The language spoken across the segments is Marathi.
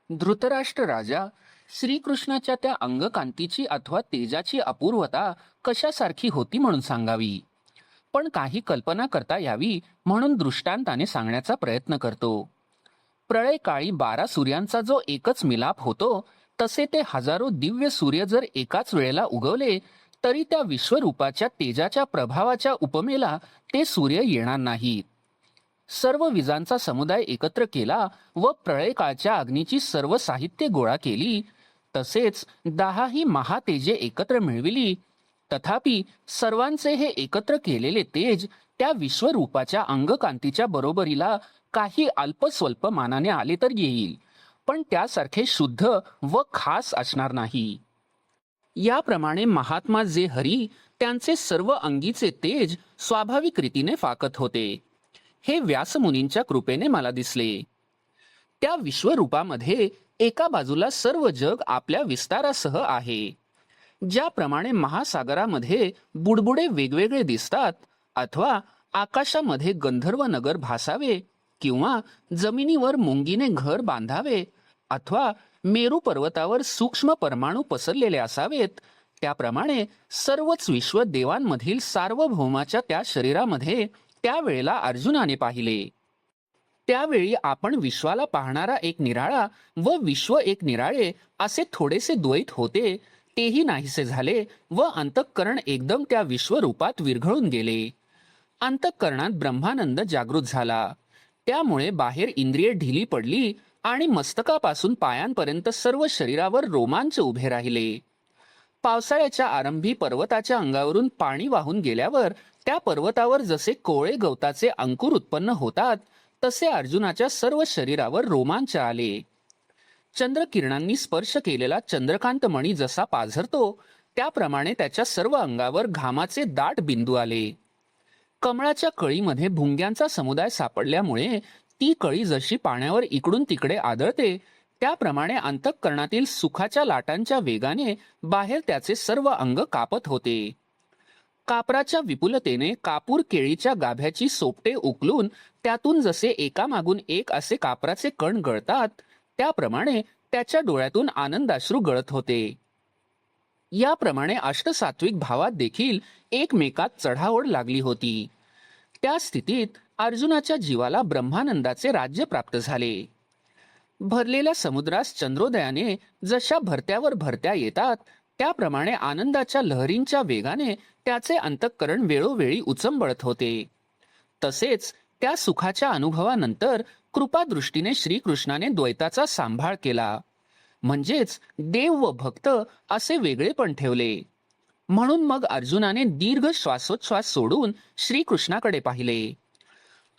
धृतराष्ट्र राजा श्रीकृष्णाच्या त्या अंगकांतीची अथवा तेजाची अपूर्वता कशासारखी होती म्हणून सांगावी, पण काही कल्पना करता यावी म्हणून दृष्टांताने सांगण्याचा प्रयत्न करतो. प्रळय काळी 12 सूर्यांचा जो एकच मिलाप होतो, तसे ते हजारो दिव्य सूर्य जर एकाच वेळेला उगवले तरी त्या विश्वरूपाच्या तेजाच्या प्रभावाच्या उपमेला ते सूर्य येणार नाहीत. सर्व विजांचा समुदाय एकत्र केला व प्रळयकाळच्या अग्नीची सर्व साहित्य गोळा केली, तसेच 10ही महातेजे एकत्र मिळविली, तथापि सर्वांचे हे एकत्र केलेले तेज त्या विश्वरूपाच्या अंगकांतीच्या बरोबरीला काही अल्पस्वल्प मानाने आले तर येईल, पण त्यासारखे शुद्ध व खास असणार नाही. याप्रमाणे महात्मा जे हरी त्यांचे सर्व अंगीचे तेज स्वाभाविक रीतीने फाकत होते, हे व्यासमुनींच्या कृपेने मला दिसले. त्या विश्वरूपामध्ये एका बाजूला सर्व जग आपल्या विस्तारासह आहे. ज्याप्रमाणे महासागरामध्ये बुडबुडे वेगवेगळे दिसतात, अथवा आकाशामध्ये गंधर्व नगर भासावे, किंवा जमिनीवर मुंगीने घर बांधावे, अथवा मेरू पर्वतावर सूक्ष्म परमाणू पसरलेले असावेत, त्याप्रमाणे सर्वच विश्व देवांमधील सार्वभौमाच्या त्या शरीरामध्ये त्यावेळेला अर्जुनाने पाहिले. त्यावेळी आपण विश्वाला पाहणारा एक निराळा व विश्व एक निराळे असे थोडेसे द्वैत होते, तेही नाहीसे झाले व अंतःकरण एकदम त्या विश्वरूपात विरघळून गेले. अंतःकरणात ब्रह्मानंद जागृत झाला. त्यामुळे बाहेर इंद्रिये ढिली पडली आणि मस्तकापासून पायांपर्यंत सर्व शरीरावर रोमांच उभे राहिले. पावसाळ्याच्या आरंभी पर्वताच्या अंगावरून पाणी वाहून गेल्यावर त्या पर्वतावर जसे कोळे गवताचे अंकुर उत्पन्न होतात, तसे अर्जुनाच्या सर्व शरीरावर रोमांच आले. चंद्रकिरणांनी स्पर्श केलेला चंद्रकांत मणी जसा पाझरतो, त्याप्रमाणे त्याच्या सर्व अंगावर घामाचे दाट बिंदू आले. कमळाच्या कळीमध्ये भुंग्यांचा समुदाय सापडल्यामुळे ती कळी जशी पाण्यावर इकडून तिकडे आदळते, त्याप्रमाणे अंतःकरणातील सुखाच्या लाटांच्या वेगाने बाहेर त्याचे सर्व अंग कापत होते. कापराच्या विपुलतेने कापूर केळीच्या गाभ्याची सोपटे उकलून त्यातून जसे एकामागून एक असे कापराचे कण गळतात, त्याप्रमाणे त्याच्या डोळ्यातून आनंदाश्रू गळत होते. याप्रमाणे अष्टसात्विक भावात देखील एकमेकात चढाओढ लागली होती. त्या स्थितीत अर्जुनाच्या जीवाला ब्रह्मानंदाचे राज्य प्राप्त झाले. भरलेल्या समुद्रास चंद्रोदयाने जशा भरत्यावर भरत्या येतात, त्याप्रमाणे आनंदाच्या लहरींच्या वेगाने त्याचे अंतःकरण वेळोवेळी उचंबळत होते. तसेच त्या सुखाच्या अनुभवानंतर कृपादृष्टीने श्रीकृष्णाने द्वैताचा सांभाळ केला, म्हणजेच देव व भक्त असे वेगळेपण ठेवले. म्हणून मग अर्जुनाने दीर्घ श्वासोच्छ्वास सोडून श्रीकृष्णाकडे पाहिले.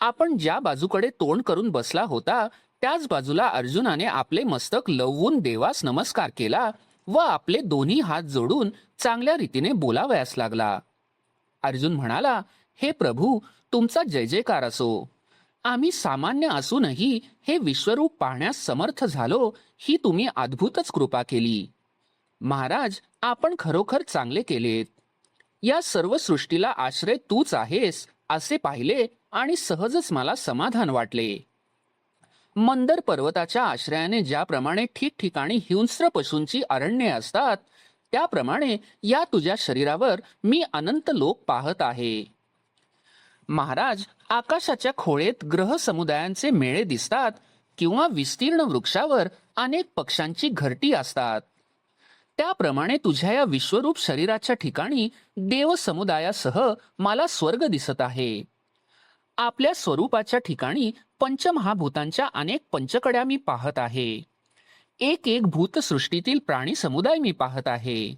आपण ज्या बाजूकडे तोंड करून बसला होता, त्याच बाजूला अर्जुनाने आपले मस्तक लवून देवास नमस्कार केला व आपले दोन्ही हात जोडून चांगल्या रीतीने बोलावयास लागला. अर्जुन म्हणाला, हे प्रभू, तुमचा जय जयकार असो. आम्ही सामान्य असूनही हे विश्वरूप पाहण्यास समर्थ झालो, ही तुम्ही अद्भुतच कृपा केली. महाराज, आपण खरोखर चांगले केलेत. या सर्व सृष्टीला आश्रय तूच आहेस असे पाहिले आणि सहजच मला समाधान वाटले. मंदर पर्वताच्या आश्रयाने ज्याप्रमाणे ठिकठिकाणी हिंस्र पशूंची अरण्ये असतात, त्याप्रमाणे या तुझ्या शरीरावर मी अनंत लोक पाहत आहे. महाराज, आकाशाच्या खोळेत ग्रह समुदायांचे मेळे दिसतात, किंवा विस्तीर्ण वृक्षावर अनेक पक्ष्यांची घरटी असतात. त्याप्रमाणे तुझ्या या विश्वरूप शरीराच्या ठिकाणी देव समुदायासह मला स्वर्ग दिसत आहे. आपल्या स्वरूपाच्या ठिकाणी पंचमहाभूतांच्या अनेक पंचकड्या मी पाहत आहे. एक एक भूतसृष्टीतील प्राणी समुदाय मी पाहत आहे.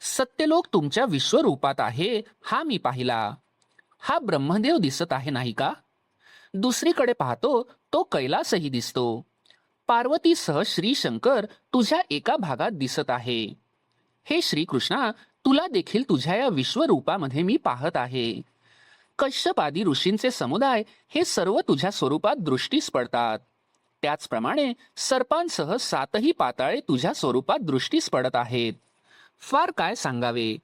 सत्यलोक तुमच्या विश्वरूपात आहे हा मी पाहिला. हा ब्रह्मदेव दिसत आहे नाही का? दुसरीकडे पाहतो तो कैलासही दिसतो. पार्वतीसह श्री शंकर तुझ्या एका भागात दिसत आहे. हे श्रीकृष्णा, तुला देखील तुझ्या या विश्वरूपामध्ये मी पाहत आहे. कश्यपादी ऋषींचे समुदाय हे सर्व तुझ्या स्वरूपात दृष्टीस पडतात. त्याचप्रमाणे सर्पांसह 7ही पाताळे तुझ्या स्वरूपात दृष्टीस पडत आहेत. फार काय सांगावे.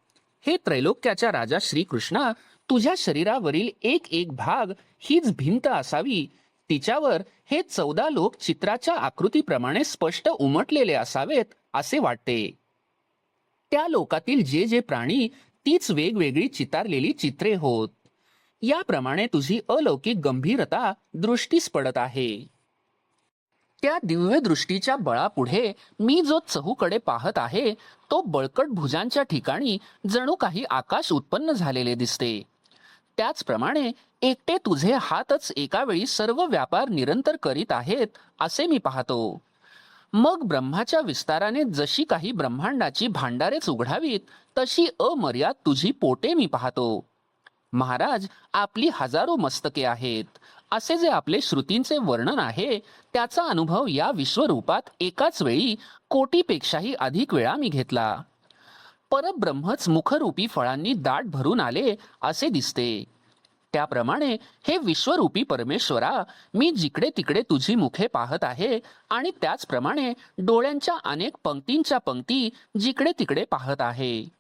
हे त्रैलोक्याच्या राजा श्रीकृष्णा, तुझ्या शरीरावरील एक एक भाग हीच भिंत असावी, तिच्यावर हे 14 लोक चित्राच्या आकृतीप्रमाणे स्पष्ट उमटलेले असावेत असे वाटते. त्या लोकातील जे जे प्राणी तीच वेगवेगळी चितारलेली चित्रे होत. याप्रमाणे तुझी अलौकिक गंभीरता दृष्टीस पडत आहे. त्या दिव्य दृष्टीच्या बळापुढे मी जो चहूकडे पाहत आहे तो बळकट भुजांच्या ठिकाणी जणू काही आकाश उत्पन्न झालेले दिसते. त्याचप्रमाणे एकटे तुझे हातच एका वेळी सर्व व्यापार निरंतर करीत आहेत असे मी पाहतो. मग ब्रह्माच्या विस्ताराने जशी काही ब्रह्मांडाची भांडारेच उघडावीत तशी अमर्याद तुझी पोटे मी पाहतो. महाराज, आपली हजारो मस्तके आहेत असे जे आपले श्रुतींचे वर्णन आहे त्याचा अनुभव या विश्वरूपात एकाच वेळी कोटीपेक्षाही अधिक वेळा मी घेतला. परब्रह्मच मुखरूपी फळांनी दाट भरून आले असे दिसते. त्याप्रमाणे हे विश्वरूपी परमेश्वरा, मी जिकडे तिकडे तुझी मुखे पाहत आहे आणि त्याचप्रमाणे डोळ्यांच्या अनेक पंक्तींच्या पंक्ती जिकडे तिकडे पाहत आहे.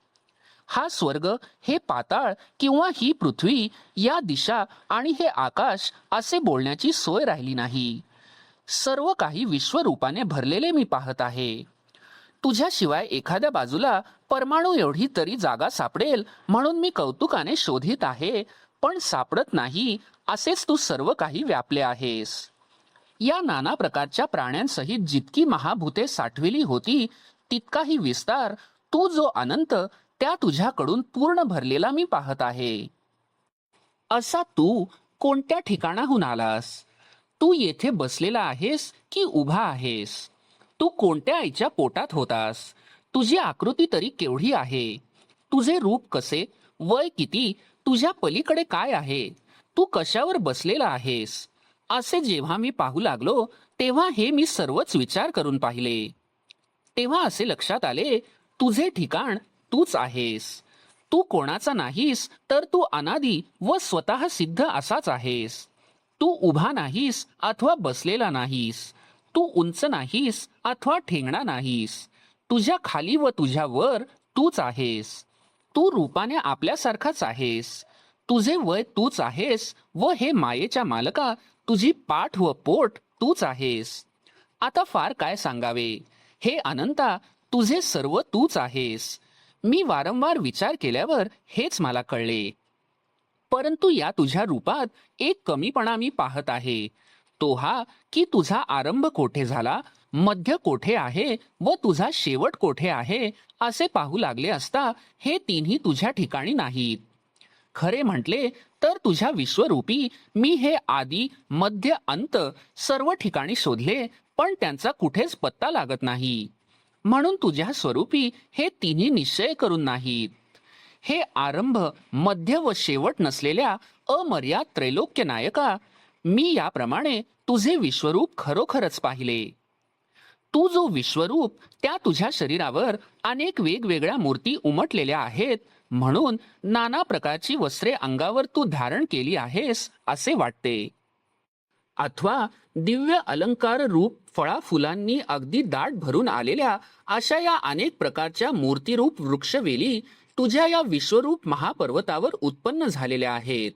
हा स्वर्ग, हे पाताळ किंवा ही पृथ्वी, या दिशा आणि हे आकाश असे बोलण्याची सोय राहिली नाही. सर्व काही विश्वरूपाने भरलेले मी पाहत आहे. तुझ्याशिवाय एखाद्या बाजूला परमाणू एवढी तरी जागा सापडेल म्हणून मी कौतुकाने शोधित आहे, पण सापडत नाही असेच तू सर्व काही व्यापले आहेस. या नाना प्रकारच्या प्राण्यांसहित जितकी महाभूते साठविली होती तितकाही विस्तार, तू जो अनंत, त्या तुझ्याकडून पूर्ण भरलेला मी पाहत आहे. असा तू कोणत्या ठिकाणाहून आलास? तू येथे बसलेला आहेस की उभा आहेस? तू कोणत्या आईच्या पोटात होतास? तुझी आकृती तरी केवढी आहे? तुझे रूप कसे? वय किती? तुझ्या पलीकडे काय आहे? तू कशावर बसलेला आहेस? असे जेव्हा मी पाहू लागलो तेव्हा हे मी सर्वच विचार करून पाहिले. तेव्हा असे लक्षात आले, तुझे ठिकाण तूच आहेस. तू कोणाचा नाहीस, तर तू अनादी व स्वतः सिद्ध असाच आहेस. तू उभा नाहीस अथवा बसलेला नाहीस. तू उंच नाहीस अथवा ठेंगणा नाहीस. तुझ्या खाली व तुझ्या वर तूच आहेस. तू रूपाने आपल्यासारखाच आहेस. तुझे वय तूच आहेस व हे मायेच्या मालका, तुझी पाठ व पोट तूच आहेस. आता फार काय सांगावे? हे अनंता, तुझे सर्व तूच आहेस. मी वारंवार विचार केल्यावर हेच मला कळले. परंतु या तुझ्या रूपात एक कमीपणा मी पाहत आहे. तो हा की तुझा आरंभ कोठे झाला, मध्य कोठे आहे व तुझा शेवट कोठे आहे असे पाहू लागले असता हे तिन्ही तुझ्या ठिकाणी नाहीत. खरे म्हटले तर तुझ्या विश्वरूपी मी हे आदी मध्य अंत सर्व ठिकाणी शोधले, पण त्यांचा कुठेच पत्ता लागत नाही. म्हणून तुझ्या स्वरूपी हे तिन्ही निश्चय करून नाहीत. हे आरंभ, मध्य व शेवट नसलेल्या अमर्याद त्रैलोक्य नायका, मी याप्रमाणे तुझे विश्वरूप खरोखरच पाहिले. तू जो विश्वरूप, त्या तुझ्या शरीरावर अनेक वेगवेगळ्या मूर्ती उमटलेल्या आहेत, म्हणून नाना प्रकारची वस्त्रे अंगावर तू धारण केली आहेस असे वाटते. अथवा दिव्य अलंकार रूप फळा फुलांनी अगदी दाट भरून आलेल्या अशा या अनेक प्रकारच्या मूर्तिरूप वृक्षवेली तुझ्या या विश्वरूप महापर्वतावर उत्पन्न झालेल्या आहेत.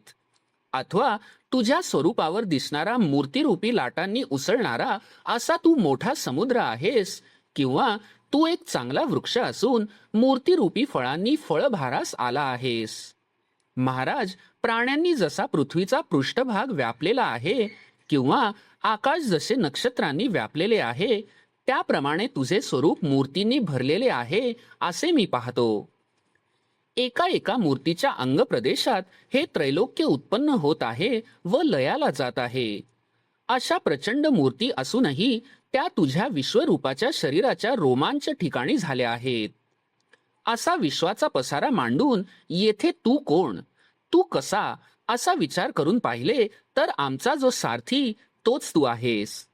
अथवा तुझ्या स्वरूपावर दिसणारा मूर्तिरूपी लाटांनी उसळणारा असा तू मोठा समुद्र आहेस, किंवा तू एक चांगला वृक्ष असून मूर्तिरूपी फळांनी फळभारास आला आहेस. महाराज, प्राण्यांनी जसा पृथ्वीचा पृष्ठभाग व्यापलेला आहे किंवा आकाश जसे नक्षत्रांनी व्यापलेले आहे, त्याप्रमाणे तुझे स्वरूप मूर्तींनी भरलेले आहे असे मी पाहतो. एका एका मूर्तीच्या अंग प्रदेशात हे त्रैलोक्य उत्पन्न होत आहे व लयाला जात आहे. अशा प्रचंड मूर्ती असूनही त्या तुझ्या विश्वरूपाच्या शरीराच्या रोमांच ठिकाणी झाल्या आहेत. असा विश्वाचा पसारा मांडून येथे तू कोण, तू कसा असा विचार करून पाहिले तर आमचा जो सारथी तोच तू आहेस.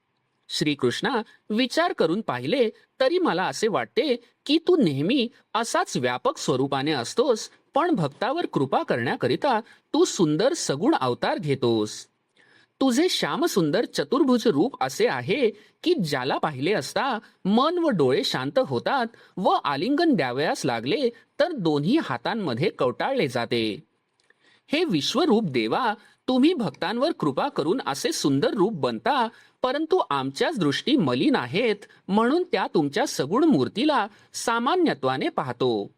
श्रीकृष्णा, विचार करून पाहिले तरी मला असे वाटते की तू नेहमी असाच व्यापक स्वरूपाने असतोस, पण भक्तावर कृपा करण्याकरिता तू सुंदर सगुण अवतार घेतोस. तुझे श्यामसुंदर चतुर्भुज रूप असे आहे की ज्याला पाहिले असता मन व डोळे शांत होतात व आलिंगन द्यावयास लागले तर दोन्ही हातांमध्ये कवटाळले जाते. हे विश्वरूप देवा, तुम्ही भक्तांवर कृपा करून असे सुंदर रूप बनता, परंतु आमच्याच दृष्टी मलिन आहेत म्हणून त्या तुमच्या सगुण मूर्तीला सामान्यत्वाने पाहतो.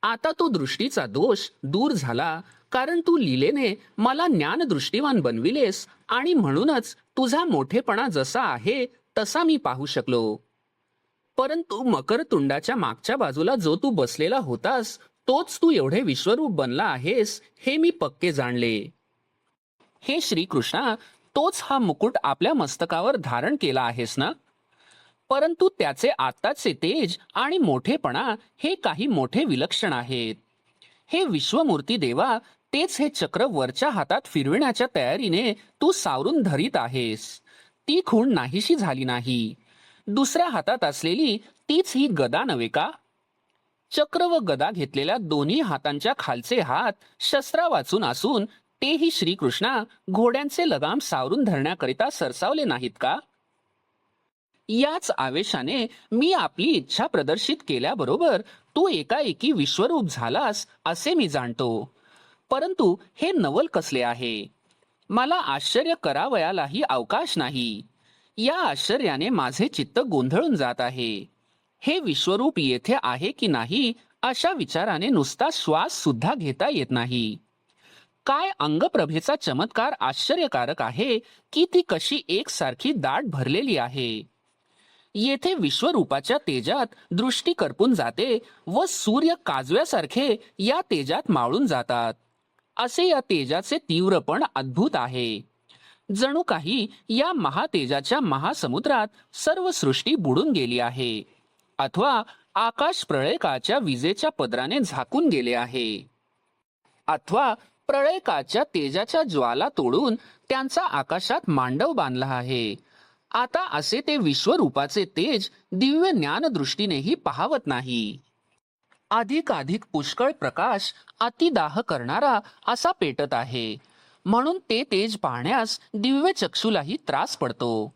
आता तो दृष्टीचा दोष दूर झाला, कारण तू लीलेने मला ज्ञानदृष्टीवान बनविलेस आणि म्हणूनच तुझा मोठेपणा जसा आहे तसा मी पाहू शकलो. परंतु मकरतुंडाच्या मागच्या बाजूला जो तू बसलेला होतास तोच तू एवढे विश्वरूप बनला आहेस हे मी पक्के जाणले. हे श्रीकृष्णा, तोच हा मुकुट आपल्या मस्तकावर धारण केला आहेस ना? परंतु त्याचे आत्ताचे तेज आणि मोठेपणा हे काही मोठे विलक्षण आहेत. हे विश्वमूर्ती देवा, तेच हे चक्र वरच्या हातात फिरविण्याच्या तयारीने तू सावरून धरीत आहेस. ती खूण नाहीशी झाली नाही. दुसऱ्या हातात असलेली तीच ही गदा नव्हे का? चक्र व गदा घेतलेल्या दोन्ही हातांच्या खालचे हात शस्त्रा वाचून असून तेही श्रीकृष्णा घोड्यांचे लगाम सावरून धरण्याकरिता सरसावले नाहीत का? याच आवेशाने मी आपली इच्छा प्रदर्शित केल्याबरोबर तू एकाएकी विश्वरूप झालास असे मी जाणतो. परंतु हे नवल कसले आहे? मला आश्चर्य करावयालाही अवकाश नाही. या आश्चर्याने माझे चित्त गोंधळून जात आहे. हे विश्वरूप येथे आहे की नाही अशा विचाराने नुसता श्वास सुद्धा घेता येत नाही. काय अंगप्रभेचा चमत्कार आश्चर्यकारक आहे की ती कशी एकसारखी दाट भरलेली आहे. येथे विश्वरूपाच्या तेजात दृष्टी करपून जाते व सूर्य काजव्यासारखे या तेजात मावळून जातात. असे या तेजाचे तीव्रपण अद्भुत आहे. जणू काही या महातेजाच्या महासमुद्रात सर्व सृष्टी बुडून गेली आहे अथवा आकाश प्रळयकाच्या विजेच्या पदराने झाकून गेले आहे, अथवा प्रळयकाच्या तेजाच्या ज्वाला तोडून त्यांचा आकाशात मांडव बांधला आहे. आता असे ते विश्वरूपाचे तेज दिव्य ज्ञानदृष्टीनेही पाहवत नाही. अधिक पुष्कळ प्रकाश अतिदाह करणारा असा पेटत आहे, म्हणून ते तेज पाहण्यास दिव्य चक्षुलाही त्रास पडतो.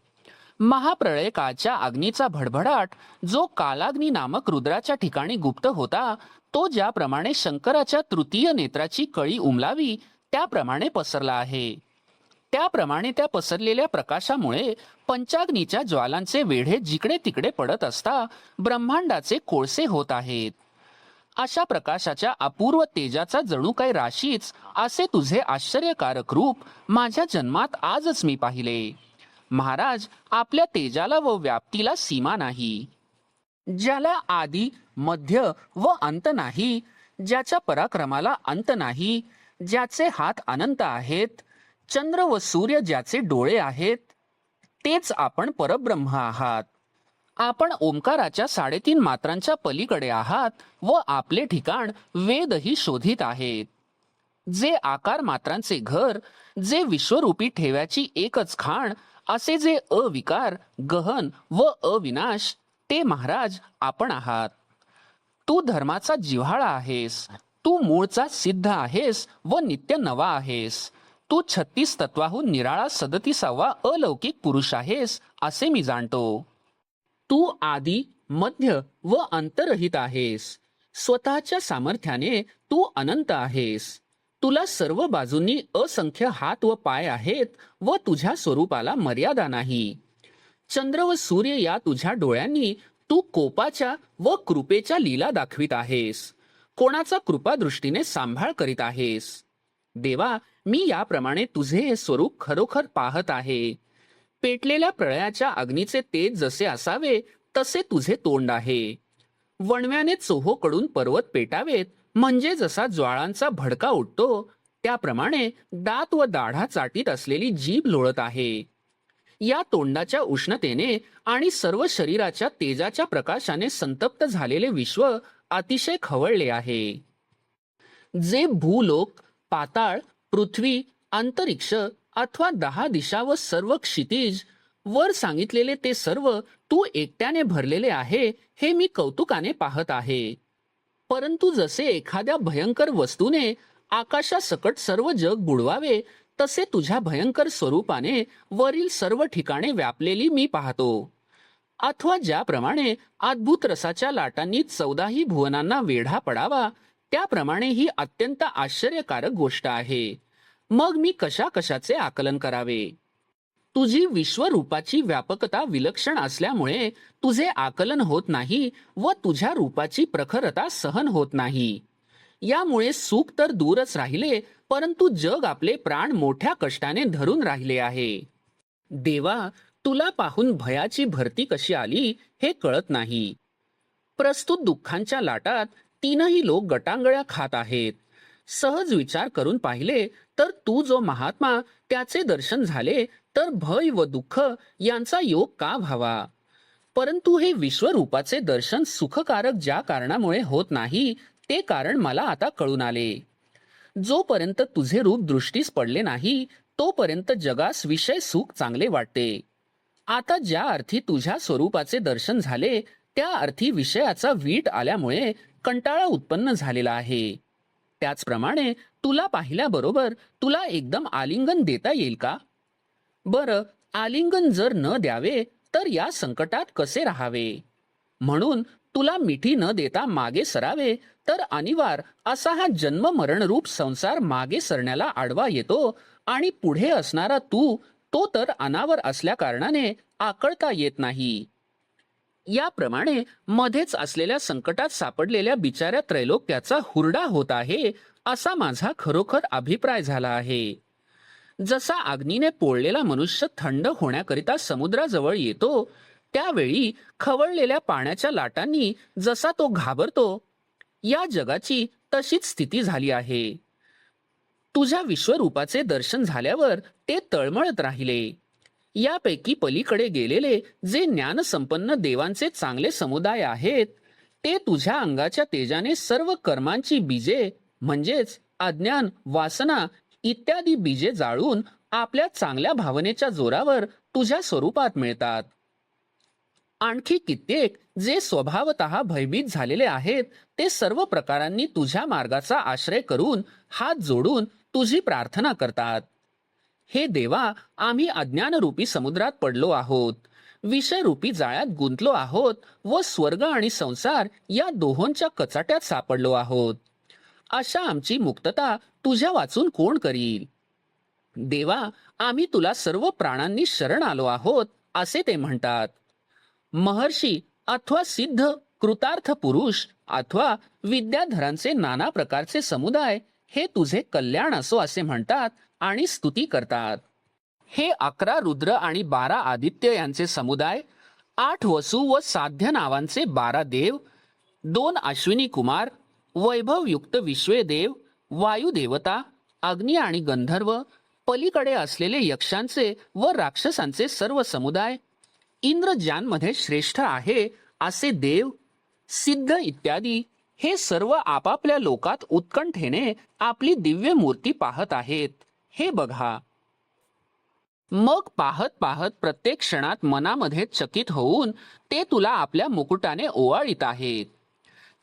महाप्रळयकाच्या अग्नीचा भडभडाट जो कालाग्नी नामक रुद्राच्या ठिकाणी गुप्त होता, तो ज्याप्रमाणे शंकराच्या तृतीय नेत्राची कळी उमलावी त्याप्रमाणे पसरला आहे. त्याप्रमाणे त्या पसरलेल्या प्रकाशामुळे पंचाग्नीच्या ज्वालांचे वेढे जिकडे तिकडे पडत असता ब्रह्मांडाचे कोळसे होत आहेत. अशा प्रकाशाच्या अपूर्व तेजाचा जणू काही राशीच असे तुझे आश्चर्यकारक रूप माझ्या जन्मात आजच मी पाहिले. महाराज, आपल्या तेजाला व व्याप्तीला सीमा नाही. ज्याला आदी मध्य व अंत नाही, ज्याच्या पराक्रमाला अंत नाही, ज्याचे हात अनंत आहेत, चंद्र व सूर्य ज्याचे डोळे आहेत, तेच आपण परब्रह्म आहात. आपण ओंकाराच्या 3.5 मात्रांच्या पलीकडे आहात व आपले ठिकाण वेदही शोधित आहेत. जे आकार मात्रांचे घर, जे विश्वरूपी ठेव्याची एकच खाण, असे जे अविकार, गहन व अविनाश, ते महाराज आपण आहात. तू धर्माचा जिव्हाळा आहेस. तू मूळचा सिद्ध आहेस व नित्य नवा आहेस. तू 36 तत्वाहून निराळा 37वा अलौकिक पुरुष आहेस असे मी जाणतो. तू आदी मध्य व अंतरहित आहेस. स्वतःच्या सामर्थ्याने तू अनंत आहेस. तुला सर्व बाजूंनी असंख्य हात व पाय आहेत व तुझ्या स्वरूपाला मर्यादा नाही. चंद्र व सूर्य या तुझ्या डोळ्यांनी तू कोपाच्या व कृपेच्या लीला दाखवित आहेस. कोणाचा कृपादृष्टीने सांभाळ करीत आहेस. देवा, मी याप्रमाणे तुझे हे स्वरूप खरोखर पाहत आहे. पेटलेल्या प्रळयाच्या अग्नीचे तेज जसे असावे तसे तुझे तोंड आहे. वणव्याने चोहोकडून पर्वत पेटावेत म्हणजे जसा ज्वाळांचा भडका उठतो, त्याप्रमाणे दात व दाढा चाटीत असलेली जीभ लोळत आहे. या तोंडाच्या उष्णतेने आणि सर्व शरीराच्या तेजाच्या प्रकाशाने संतप्त झालेले विश्व अतिशय खवळले आहे. जे भूलोक, पाताळ, पृथ्वी, अंतरिक्ष अथवा 10 दिशा व सर्व क्षितिज, वर सांगितलेले ते सर्व तू एकट्याने भरलेले आहे हे मी कौतुकाने पाहत आहे. परंतु जसे एखाद्या भयंकर वस्तूने आकाशासकट सर्व जग बुडवावे, तसे तुझ्या भयंकर स्वरूपाने वरील सर्व ठिकाणे व्यापलेली मी पाहतो. अथवा ज्याप्रमाणे अद्भुत रसाच्या लाटांनी 14ही भुवनांना वेढा पडावा, त्याप्रमाणे ही अत्यंत आश्चर्यकारक गोष्ट आहे. मग मी कशा कशाचे आकलन करावे? तुझी विश्वरूपाची व्यापकता विलक्षण असल्यामुळे तुझे आकलन होत नाही व तुझ्या रूपाची प्रखरता सहन होत नाही. यामुळे सुख तर दूरच राहिले, परंतु जग आपले प्राण मोठ्या कष्टाने धरून राहिले आहे. देवा, तुला पाहून भयाची भरती कशी आली हे कळत नाही. प्रस्तुत दुःखांच्या लाटात तीनही लोक गटांगळ्या खात आहेत. सहज विचार करून पाहिले तर तू जो महात्मा, त्याचे दर्शन झाले तर भय व दुःख यांचा योग का व्हावा? परंतु हे विश्वरूपाचे दर्शन सुखकारक ज्या कारणामुळे होत नाही ते कारण मला आता कळून आले. जोपर्यंत तुझे रूप दृष्टीस पडले नाही तोपर्यंत जगास विषय सुख चांगले वाटते. आता ज्या अर्थी तुझ्या स्वरूपाचे दर्शन झाले त्या अर्थी विषयाचा वीट आल्यामुळे कंटाळा उत्पन्न झालेला आहे. त्याचप्रमाणे तुला पाहिल्याबरोबर तुला एकदम आलिंगन देता येईल का? बरं, आलिंगन जर न द्यावे तर या संकटात कसे राहावे? म्हणून तुला मिठी न देता मागे सरावे तर अनिवार्य असा हा जन्म मरण रूप संसार मागे सरण्याला आडवा येतो आणि पुढे असणारा तू तो तर अनावर असल्या कारणाने आकळता येत नाही. याप्रमाणे मध्येच असलेल्या संकटात सापडलेल्या बिचाऱ्या त्रैलोक्याचा हुरडा होत आहे असा माझा खरोखर अभिप्राय झाला आहे. जसा अग्नीने पोळलेला मनुष्य थंड होण्याकरिता समुद्राजवळ येतो त्यावेळी खवळलेल्या पाण्याच्या लाटांनी जसा तो घाबरतो, या जगाची तशीच स्थिती झाली आहे. तुझ्या विश्वरूपाचे दर्शन झाल्यावर ते तळमळत राहिले. यापैकी पलीकडे गेलेले जे ज्ञानसंपन्न देवांचे चांगले समुदाय आहेत ते तुझ्या अंगाच्या तेजाने सर्व कर्मांची बीजे म्हणजेच अज्ञान, वासना इत्यादी बीजे जाळून आपल्या चांगल्या भावनेच्या जोरावर तुझ्या स्वरूपात मिळतात. आणखी कित्येक जे स्वभावतः भयभीत झालेले आहेत ते सर्व प्रकारांनी तुझ्या मार्गाचा आश्रय करून हात जोडून तुझी प्रार्थना करतात. हे देवा, आम्ही अज्ञानरूपी समुद्रात पडलो आहोत, विषयरूपी जाळ्यात गुंतलो आहोत व स्वर्ग आणि संसार या दोहोंच्या कचाट्यात सापडलो आहोत. अशा आमची मुक्तता तुझ्या वाचून कोण करील? देवा, आम्ही तुला सर्व प्राणांनी शरण आलो आहोत असे ते म्हणतात. महर्षी अथवा सिद्ध कृतार्थ पुरुष अथवा विद्याधरांचे नाना प्रकारचे समुदाय हे तुझे कल्याण असो असे म्हणतात आणि स्तुती करतात. हे 11 रुद्र आणि 12 आदित्य यांचे समुदाय, 8 वसु व साध्य नावांचे 12 देव, 2 अश्विनी कुमार, वैभवयुक्त विश्वे देव, वायुदेवता, अग्नी आणि गंधर्व, पलीकडे असलेले यक्षांचे व राक्षसांचे सर्व समुदाय, इंद्र ज्यांमध्ये श्रेष्ठ आहे असे देव, सिद्ध इत्यादी हे सर्व आपापल्या लोकात उत्कंठेने आपली दिव्य मूर्ती पाहत आहेत. हे बघा. मग पाहत पाहत प्रत्येक क्षणात मनामध्ये चकित होऊन ते तुला आपल्या मुकुटाने ओवाळीत आहेत.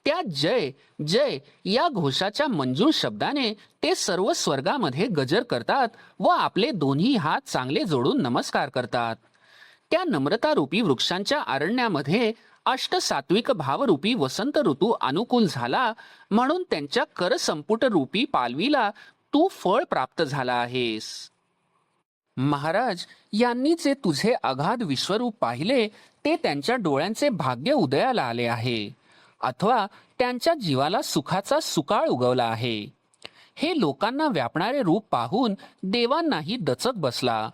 त्या जय जय या घोषाच्या मंजूळ शब्दाने ते सर्व स्वर्गामध्ये गजर करतात व आपले दोन्ही हात चांगले जोडून नमस्कार करतात. त्या नम्रतारूपी वृक्षांच्या अरण्यामध्ये अष्टसात्विक भावरूपी वसंत ऋतू अनुकूल झाला म्हणून त्यांच्या करसंपुट रूपी पालवीला तू फळ प्राप्त झाला आहेस. महाराज, यांनी जे तुझे अगाध विश्वरूप पाहिले ते त्यांच्या डोळ्यांचे भाग्य उदयाला आले आहे अथवा त्यांच्या जीवाला सुखाचा सुकाळ उगवला आहे. हे लोकांना व्यापणारे रूप पाहून देवांनाही दचक बसला.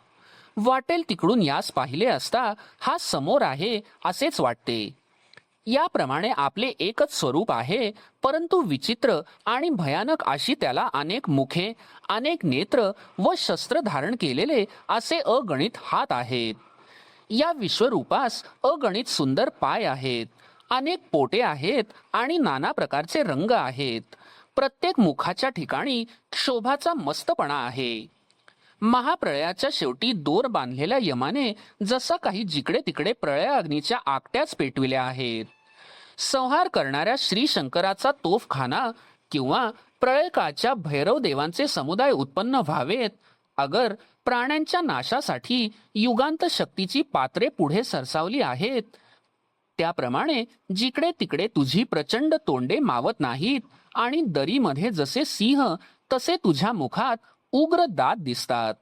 वाटेल तिकडून यास पाहिले असता हा समोर आहे असेच वाटते. याप्रमाणे आपले एकच स्वरूप आहे, परंतु विचित्र आणि भयानक अशी त्याला अनेक मुखे, अनेक नेत्र व शस्त्र धारण केलेले असे अगणित हात आहेत. या विश्वरूपास अगणित सुंदर पाय आहेत, अनेक पोटे आहेत आणि नाना प्रकारचे रंग आहेत. प्रत्येक मुखाच्या ठिकाणी शोभाचा मस्तपणा आहे. महाप्रळयाच्या शेवटी दोर बांधलेल्या यमाने जसा काही जिकडे तिकडे प्रळय अग्नीच्या आकट्याच पेटविल्या आहेत. संहार करणाऱ्या श्री शंकराचा तोफखाना किंवा प्रळयकाच्या भैरव देवांचे समुदाय उत्पन्न व्हावेत, अगर प्राण्यांच्या नाशासाठी युगांत शक्तीची पात्रे पुढे सरसावली आहेत, त्याप्रमाणे जिकडे तिकडे तुझी प्रचंड तोंडे मावत नाहीत आणि दरीमध्ये जसे सिंह तसे तुझ्या मुखात उग्र दात दिसतात.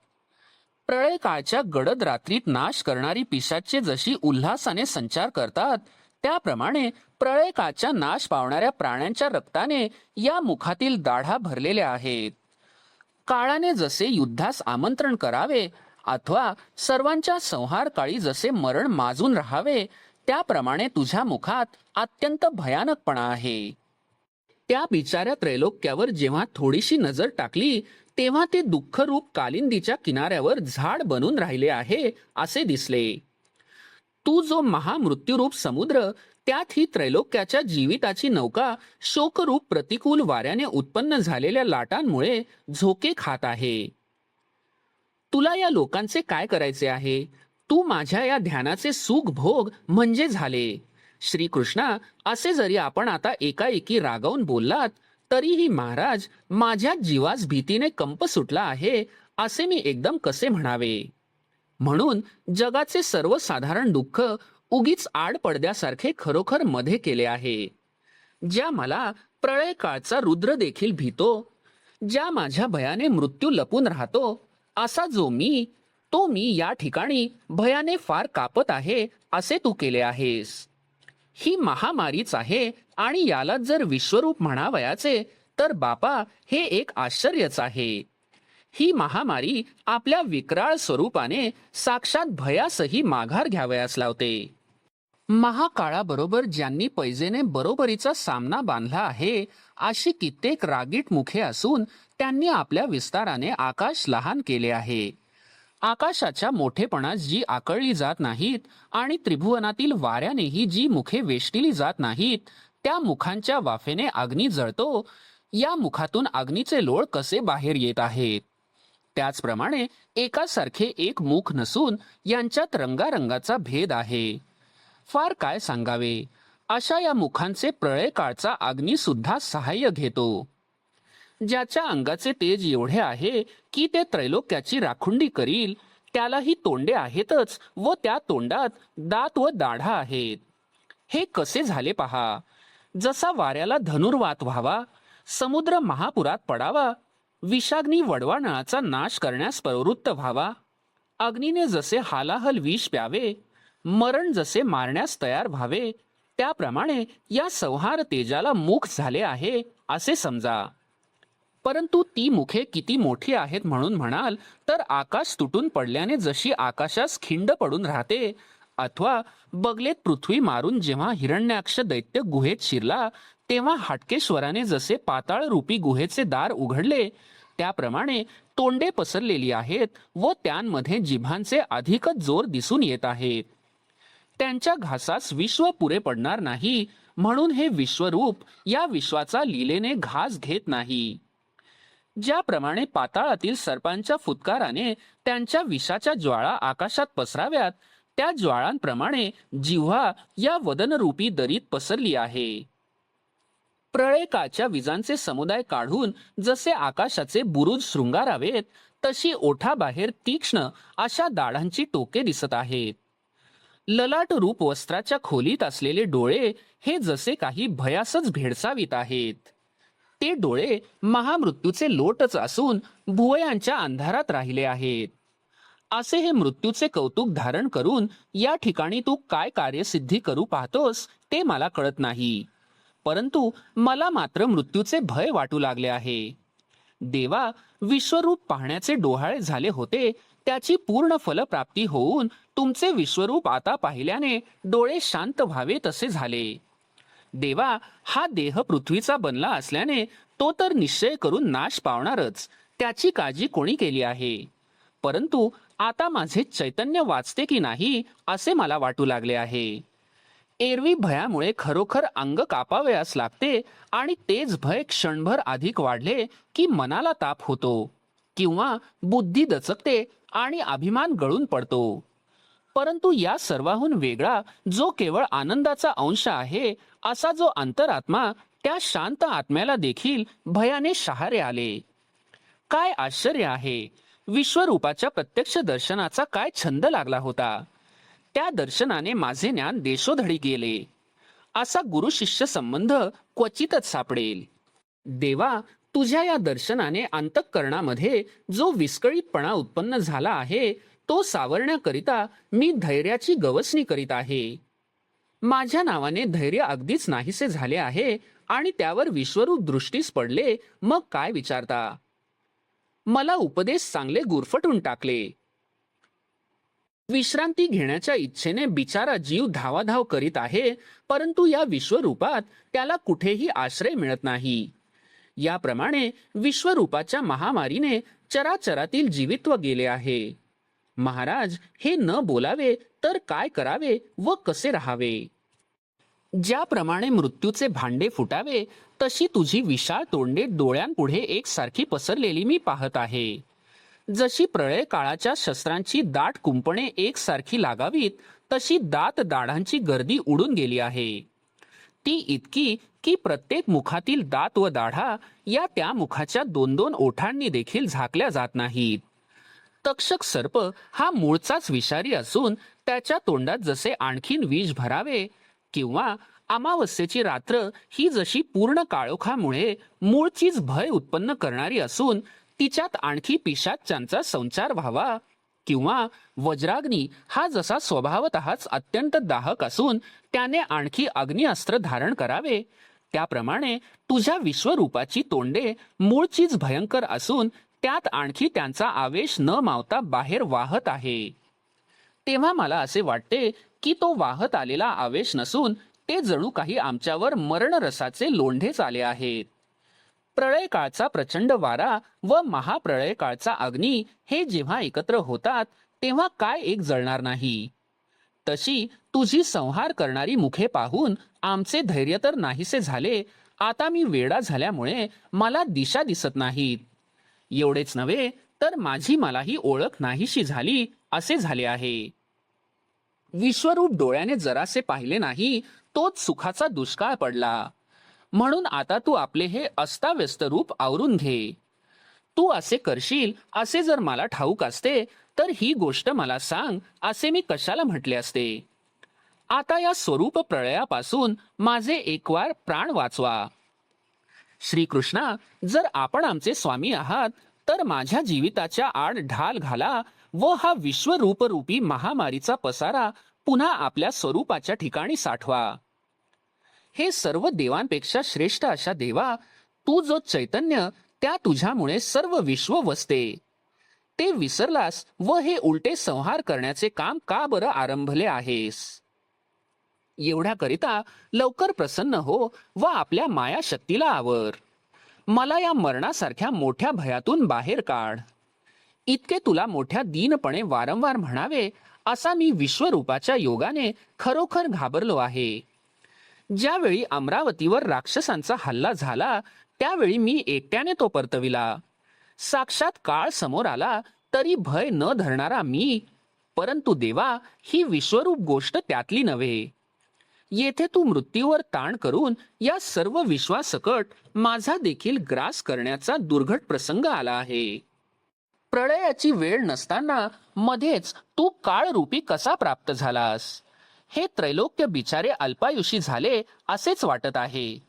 प्रळय काळच्या गडद रात्रीत नाश करणारी पिशाचे जशी उल्हासाने संचार करतात, त्याप्रमाणे प्रळय काळच्या नाश पावणाऱ्या प्राण्यांच्या रक्ताने या मुखातील दाढा भरलेल्या आहेत. काळाने जसे युद्धास आमंत्रण करावे अथवा सर्वांच्या संहार काळी जसे मरण माजून राहावे, त्याप्रमाणे तुझ्या मुखात अत्यंत भयानकपणा आहे. त्या बिचाऱ्या त्रैलोक्यावर जेव्हा थोडीशी नजर टाकली, तेव्हा ते दुःखरूप कालिंदीच्या किनाऱ्यावर झाड बनून राहिले आहे असे दिसले. तू जो महामृत्यूरूप समुद्र, त्यात ही त्रैलोक्याच्या जीविताची नौका शोकरूप प्रतिकूल वाऱ्याने उत्पन्न झालेल्या लाटांमुळे झोके खात आहे. तुला या लोकांचे काय करायचे आहे? तू माझ्या या ध्यानाचे सुख भोग म्हणजे झाले. श्रीकृष्णा, असे जरी आपण आता एकाएकी रागावून बोललात, तरीही महाराज, माझ्या जीवास भीतीने कंप सुटला आहे असे मी एकदम कसे म्हणावे? म्हणून जगाचे सर्वसाधारण दुःख उगीच आड पडद्यासारखे खरोखर मध्ये केले आहे. ज्या मला प्रळय काळचा रुद्र देखील भीतो, ज्या माझ्या भयाने मृत्यू लपून राहतो, असा जो मी, तो मी या ठिकाणी भयाने फार कापत आहे असे तू केले आहेस. ही महामारीच आहे आणि याला जर विश्वरूप म्हणावयाचे तर बापा, हे एक आश्चर्यच आहे. ही महामारी आपल्या विक्राळ स्वरूपाने साक्षात भयासही माघार घ्यावयास लावते. महाकाळाबरोबर ज्यांनी पैजेने बरोबरीचा सामना बांधला आहे, अशी कित्येक रागीट मुखे असून त्यांनी आपल्या विस्ताराने आकाश लहान केले आहे. आकाशाच्या मोठेपणास जी आकळली जात नाहीत आणि त्रिभुवनातील वाऱ्यानेही जी मुखे वेष्टिली जात नाहीत, त्या मुखांच्या वाफेने अग्नी जळतो. या मुखातून अग्नीचे लोळ कसे बाहेर येत आहेत, त्याचप्रमाणे एकासारखे एक मुख नसून यांच्यात रंगारंगाचा भेद आहे. फार काय सांगावे, अशा या मुखांचे प्रळय काळचा अग्नी सुद्धा सहाय्य घेतो. ज्याच्या अंगाचे तेज एवढे आहे की ते त्रैलोक्याची राखुंडी करील, त्यालाही तोंडे आहेतच व त्या तोंडात दात व दाढा आहेत. हे कसे झाले पहा. जसा वाऱ्याला धनुर्वात व्हावा, समुद्र महापुरात पडावा, विषाग्नी वडवानळाचा नाश करण्यास प्रवृत्त व्हावा, अग्नीने जसे हालाहल विष प्यावे, मरण जसे मारण्यास तयार व्हावे, त्याप्रमाणे या संहार तेजाला मुख झाले आहे असे समजा. परंतु ती मुखे किती मोठी आहेत म्हणून म्हणाल तर आकाश तुटून पडल्याने जशी आकाशास खिंड पडून राहते, अथवा बगलेत पृथ्वी मारून जेव्हा हिरण्याक्ष दैत्य गुहेत शिरला तेव्हा हाटकेश्वराने जसे पाताळ रूपी गुहेचे दार उघडले, त्याप्रमाणे तोंडे पसरलेली आहेत व त्यांमध्ये जिभांचे अधिकच जोर दिसून येत आहेत. त्यांच्या घासास विश्व पुरे पडणार नाही, म्हणून हे विश्वरूप या विश्वाचा लीलेने घास घेत नाही. ज्याप्रमाणे पाताळातील सर्पांच्या फुत्काराने त्यांच्या विषाच्या ज्वाळा आकाशात पसराव्यात, त्या ज्वाळांप्रमाणे जिव्हा या वदनरूपी दरीत पसरली आहे. प्रळय काळच्या विजांचे समुदाय काढून जसे आकाशाचे बुरुज शृंगारावेत, तशी ओठाबाहेर तीक्ष्ण अशा दाढांची टोके दिसत आहेत. ललाट रूप वस्त्राच्या खोलीत असलेले डोळे हे जसे काही भयासच भेडसावीत आहेत. ते डोळे महामृत्यूचे लोटच असून भुवयांच्या अंधारात राहिले आहेत. असे हे मृत्यूचे कौतुक धारण करून या ठिकाणी तू काय कार्यसिद्धी करू पाहतोस ते मला कळत नाही. परंतु मला मात्र मृत्यूचे भय वाटू लागले आहे. देवा, विश्वरूप पाहण्याचे डोहाळे झाले होते, त्याची पूर्ण फलप्राप्ती होऊन तुमचे विश्वरूप आता पाहिल्याने डोळे शांत व्हावे तसे झाले. देवा, हा देह पृथ्वीचा बनला असल्याने तो तर निश्चय करून नाश पावणारच, त्याची काळजी कोणी केली आहे. परंतु आता माझे चैतन्य वाचते की नाही असे मला वाटू लागले आहे. एरवी भयामुळे खरोखर अंग कापावयास लागते आणि तेच भय क्षणभर अधिक वाढले की मनाला ताप होतो किंवा बुद्धी दचकते आणि अभिमान गळून पडतो. परंतु या सर्वाहून वेगळा जो केवळ आनंदाचा अंश आहे, असा जो अंतरात्मा, त्या शांत आत्म्याला देखील भयाने शहारे आले. काय आश्चर्य आहे, विश्वरूपाच्या प्रत्यक्ष दर्शनाचा काय छंद लागला होता. त्या दर्शनाने माझे ज्ञान देशोधडी गेले. असा गुरु शिष्य संबंध क्वचितच सापडेल. देवा, तुझ्या या दर्शनाने अंतःकरणामध्ये जो विस्कळीतपणा उत्पन्न झाला आहे तो सावरण्याकरिता मी धैर्याची गवसणी करीत आहे. माझ्या नावाने धैर्य अगदीच नाहीसे झाले आहे आणि त्यावर विश्वरूप दृष्टीस पडले, मग काय विचारता. मला उपदेश चांगले गुरफटून टाकले. विश्रांती घेण्याच्या इच्छेने बिचारा जीव धावाधाव करीत आहे, परंतु या विश्वरूपात त्याला कुठेही आश्रय मिळत नाही. याप्रमाणे विश्वरूपाच्या महामारीने चराचरातील जीवित्व गेले आहे. महाराज, हे न बोलावे तर काय करावे व कसे राहावे. ज्याप्रमाणे मृत्यूचे भांडे फुटावे तशी तुझी विशाळ तोंडे डोळ्यांपुढे एकसारखी पसरलेली मी पाहत आहे. जशी प्रळय काळाच्या शस्त्रांची दाट कुंपणे एकसारखी लागावीत तशी दात दाढांची गर्दी उडून गेली आहे. ती इतकी की प्रत्येक मुखातील दात व दाढा या त्या मुखाच्या 2-2 ओठांनी देखील झाकल्या जात नाहीत. तक्षक सर्प हा मूळचाच विषारी असून त्याच्या तोंडात जसे आणखीन विष भरावे, किंवा अमावस्येची रात्र ही जशी पूर्ण काळोखामुळे मूळचीच भय उत्पन्न करणारी असून तिच्यात आणखी पिशाच्यांचा संचार व्हावा, किंवा वज्राग्नी हा जसा स्वभावतःच अत्यंत दाहक असून त्याने आणखी अग्निअस्त्र धारण करावे, त्याप्रमाणे तुझ्या विश्वरूपाची तोंडे मूळचीच भयंकर असून त्यात आणखी त्यांचा आवेश न मावता बाहेर वाहत आहे. तेव्हा मला असे वाटते की तो वाहत आलेला आवेश नसून ते जणू काही आमच्यावर मरणरसाचे लोंढेच आले आहेत. प्रळय काळचा प्रचंड वारा व महाप्रळय काळचा अग्नी हे जेव्हा एकत्र होतात तेव्हा काय एक जळणार नाही. तशी तुझी संहार करणारी मुखे पाहून आमचे धैर्य तर नाहीसे झाले. आता मी वेडा झाल्यामुळे मला दिशा दिसत नाहीत. एवढेच नव्हे तर माझी मलाही ओळख नाहीशी झाली असे झाले आहे. विश्वरूप डोळ्याने जरासे पाहिले नाही तोच सुखाचा दुष्काळ पडला. म्हणून आता तू आपले हे अस्ताव्यस्त रूप आवरून घे. तू असे करशील असे जर मला ठाऊक असते तर ही गोष्ट मला सांग असे मी कशाला म्हटले असते. आता या स्वरूप प्रळयापासून माझे एकवार प्राण वाचवा. श्रीकृष्णा, जर आपण आमचे स्वामी आहात तर माझ्या जीविताच्या आड ढाल घाला व हा विश्वरूपरूपी महामारीचा पसारा पुन्हा आपल्या स्वरूपाच्या ठिकाणी साठवा. हे सर्व देवांपेक्षा श्रेष्ठ अशा देवा, तू जो चैतन्य त्या तुझ्यामुळे सर्व विश्व वसते ते विसरलास व हे उलटे संहार करण्याचे काम का बरं आरंभले आहेस. एवढ्याकरिता लवकर प्रसन्न हो व आपल्या माया शक्तीला आवर. मला या मरणासारख्या मोठ्या भयातून बाहेर काढ. इतके तुला मोठ्या दीनपणे वारंवार म्हणावे असा मी विश्वरूपाच्या योगाने खरोखर घाबरलो आहे. ज्यावेळी अमरावतीवर राक्षसांचा हल्ला झाला त्यावेळी मी एकट्याने तो परतविला. साक्षात काळ समोर आला तरी भय न धरणारा मी, परंतु देवा ही विश्वरूप गोष्ट त्यातली नव्हे. येथे तू मृत्यूवर ताण करून या सर्व विश्वासकट माझा देखील ग्रास करण्याचा दुर्घट प्रसंग आला आहे. प्रळयाची वेळ नसताना मध्येच तू काळरूपी कसा प्राप्त झालास. हे त्रैलोक्य बिचारे अल्पायुषी झाले असेच वाटत आहे.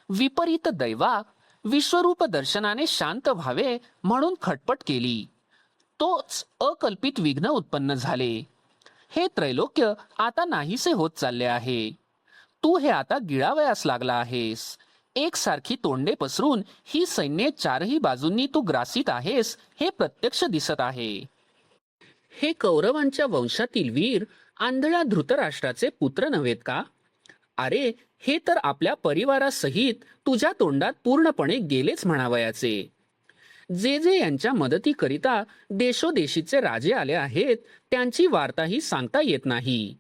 विपरीत दैवा, विश्वरूप दर्शनाने शांत व्हावे म्हणून खटपट केली, तोच अकल्पित विघ्न उत्पन्न झाले. हे त्रैलोक्य आता नाहीसे होत चालले आहे. तू हे आता गिळावयास लागला आहेस. एकसारखी तोंडे पसरून ही सैन्ये चारही बाजूंनी तू ग्रासित आहेस हे प्रत्यक्ष दिसत आहे. हे कौरवांच्या वंशातील वीर आंधळ्या धृतराष्ट्राचे पुत्र नव्हेत का. अरे, हे तर आपल्या परिवारासहित तुझ्या तोंडात पूर्णपणे गेलेच म्हणावयाचे. जे जे यांच्या मदतीकरिता देशोदेशीचे राजे आले आहेत त्यांची वार्ताही सांगता येत नाही.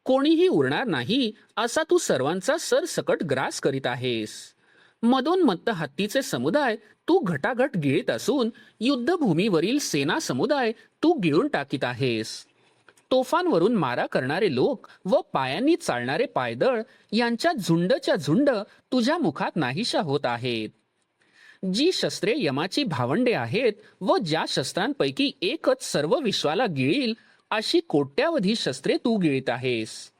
कोणीही उरणार नाही असा तू सर्वांचा सरसकट ग्रास करीत आहेस. मदोन्मत्त हत्तीचे समुदाय तू घटाघट गिळीत असून युद्धभूमीवरील सेना समुदाय तू गिळून टाकीत आहेस. तोफांवरून मारा करणारे लोक व पायांनी चालणारे पायदळ यांच्या झुंडच्या झुंड तुझ्या मुखात नाहीशा होत आहेत. जी शस्त्रे यमाची भावंडे आहेत व ज्या शस्त्रांपैकी एकच सर्व विश्वाला गिळील अशी कोट्यावधी शस्त्रे तू गिळीत आहेस.